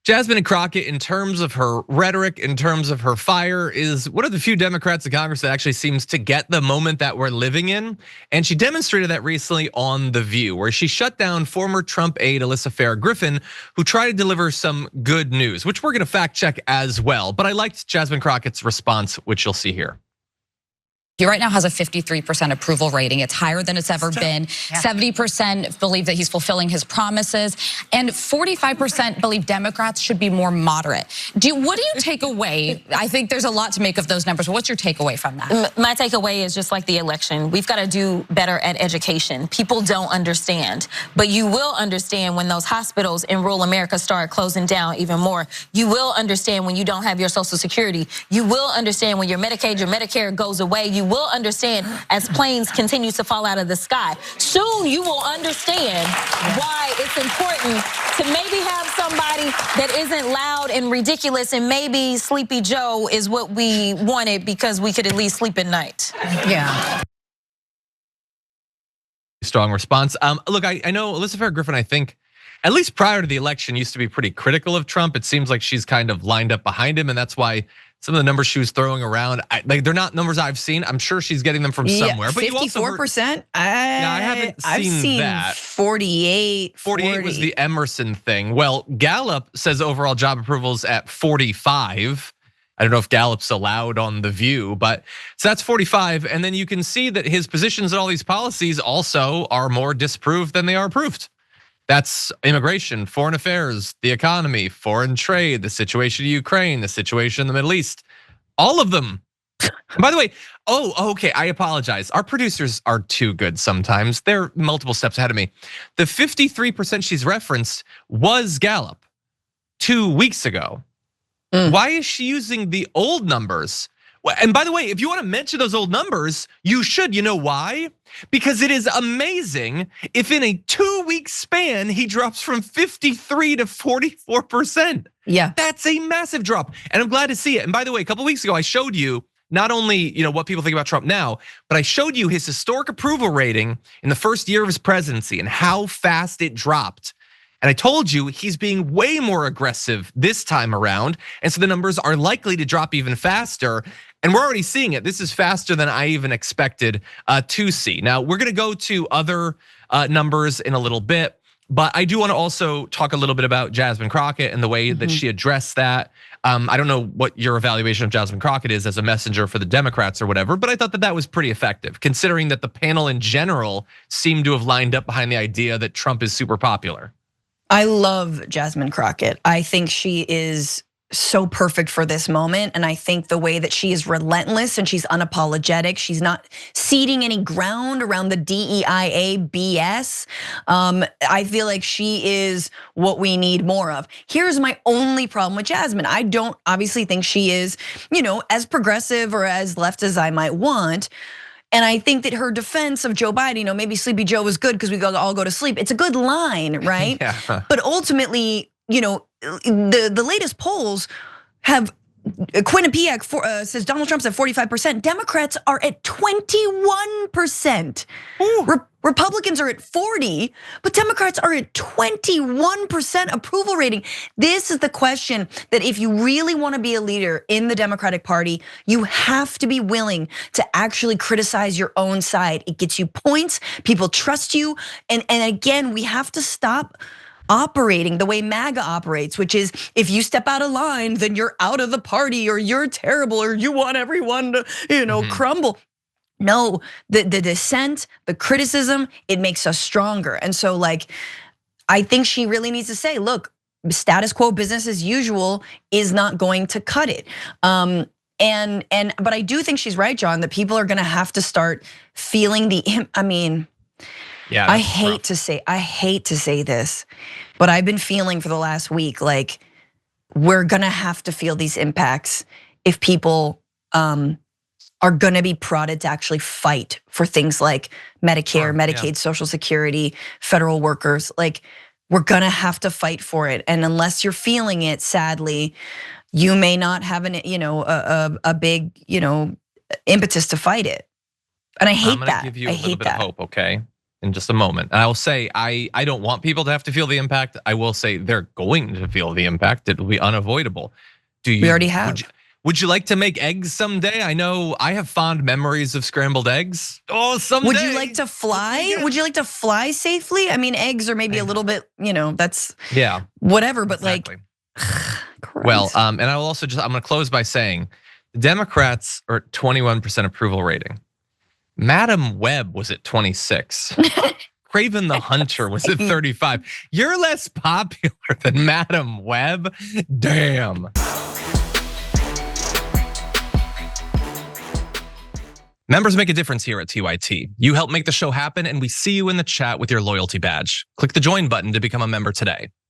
Jasmine Crockett, in terms of her rhetoric, in terms of her fire, is one of the few Democrats in Congress that actually seems to get the moment that we're living in. And she demonstrated that recently on The View, where she shut down former Trump aide Alyssa Farah-Griffin, who tried to deliver some good news, which we're gonna fact check as well. But I liked Jasmine Crockett's response, which you'll see here. He right now has a 53% approval rating. It's higher than it's ever been. 70% believe that he's fulfilling his promises, and 45% believe Democrats should be more moderate. What do you take away? I think there's a lot to make of those numbers, but what's your takeaway from that? My takeaway is just like the election. We've got to do better at education. People don't understand, but you will understand when those hospitals in rural America start closing down even more. You will understand when you don't have your Social Security. You will understand when your Medicaid, your Medicare goes away. You will understand as planes continue to fall out of the sky. Soon you will understand why it's important to maybe have somebody that isn't loud and ridiculous, and maybe Sleepy Joe is what we wanted because we could at least sleep at night. Yeah. Strong response. Look, I know Alyssa Farah-Griffin, I think, at least prior to the election, used to be pretty critical of Trump. It seems like she's kind of lined up behind him, and that's why some of the numbers she was throwing around, like they're not numbers I've seen. I'm sure she's getting them from somewhere. But 54%. I haven't I've seen that. 48. 48 was the Emerson thing. Well, Gallup says overall job approvals at 45. I don't know if Gallup's allowed on The View, but so that's 45. And then you can see that his positions and all these policies also are more disapproved than they are approved. That's immigration, foreign affairs, the economy, foreign trade, the situation in Ukraine, the situation in the Middle East, all of them. And by the way, okay, I apologize. Our producers are too good sometimes. They're multiple steps ahead of me. The 53% she's referenced was Gallup 2 weeks ago. Why is she using the old numbers? And by the way, if you want to mention those old numbers, you should. You know why? Because it is amazing if in a 2-week span, he drops from 53 to 44%. Yeah. That's a massive drop. And I'm glad to see it. And by the way, a couple weeks ago, I showed you not only what people think about Trump now, but I showed you his historic approval rating in the first year of his presidency and how fast it dropped. And I told you he's being way more aggressive this time around. And so the numbers are likely to drop even faster. And we're already seeing it. This is faster than I even expected to see. Now, we're gonna go to other numbers in a little bit, but I do wanna also talk a little bit about Jasmine Crockett and the way that she addressed that. I don't know what your evaluation of Jasmine Crockett is as a messenger for the Democrats or whatever, but I thought that that was pretty effective, considering that the panel in general seemed to have lined up behind the idea that Trump is super popular. I love Jasmine Crockett. I think she is so perfect for this moment. And I think the way that she is relentless and she's unapologetic, she's not ceding any ground around the DEIA BS. I feel like she is what we need more of. Here's my only problem with Jasmine. I don't obviously think she is, as progressive or as left as I might want. And I think that her defense of Joe Biden, maybe Sleepy Joe was good because we all go to sleep. It's a good line, right? Yeah. But ultimately, the latest polls have Quinnipiac says Donald Trump's at 45%. Democrats are at 21%. Republicans are at 40, but Democrats are at 21% approval rating. This is the question that if you really want to be a leader in the Democratic Party, you have to be willing to actually criticize your own side. It gets you points, people trust you. And again, we have to stop operating the way MAGA operates, which is if you step out of line, then you're out of the party or you're terrible or you want everyone to, crumble. No, the dissent, the criticism, it makes us stronger. And so I think she really needs to say, look, status quo business as usual is not going to cut it. But I do think she's right, John, that people are gonna have to start feeling Yeah, I hate to say this, but I've been feeling for the last week like we're gonna have to feel these impacts if people are gonna be prodded to actually fight for things like Medicare, Medicaid, Social Security, federal workers. Like we're gonna have to fight for it, and unless you're feeling it, sadly, you may not have a big impetus to fight it. And I hate that. I'm gonna give you a little bit of hope, okay? in just a moment. And I will say, I don't want people to have to feel the impact. I will say they're going to feel the impact. It will be unavoidable. We already have. Would you like to make eggs someday? I know I have fond memories of scrambled eggs. Oh, someday. Would you like to fly? Would you like to fly safely? I mean, eggs are maybe a little bit, that's whatever, but exactly. Christ. Well, and I will also I'm gonna close by saying the Democrats are at 21% approval rating. Madam Web was at 26. Craven the Hunter was at 35. You're less popular than Madam Web? Damn. Members make a difference here at TYT. You help make the show happen, and we see you in the chat with your loyalty badge. Click the join button to become a member today.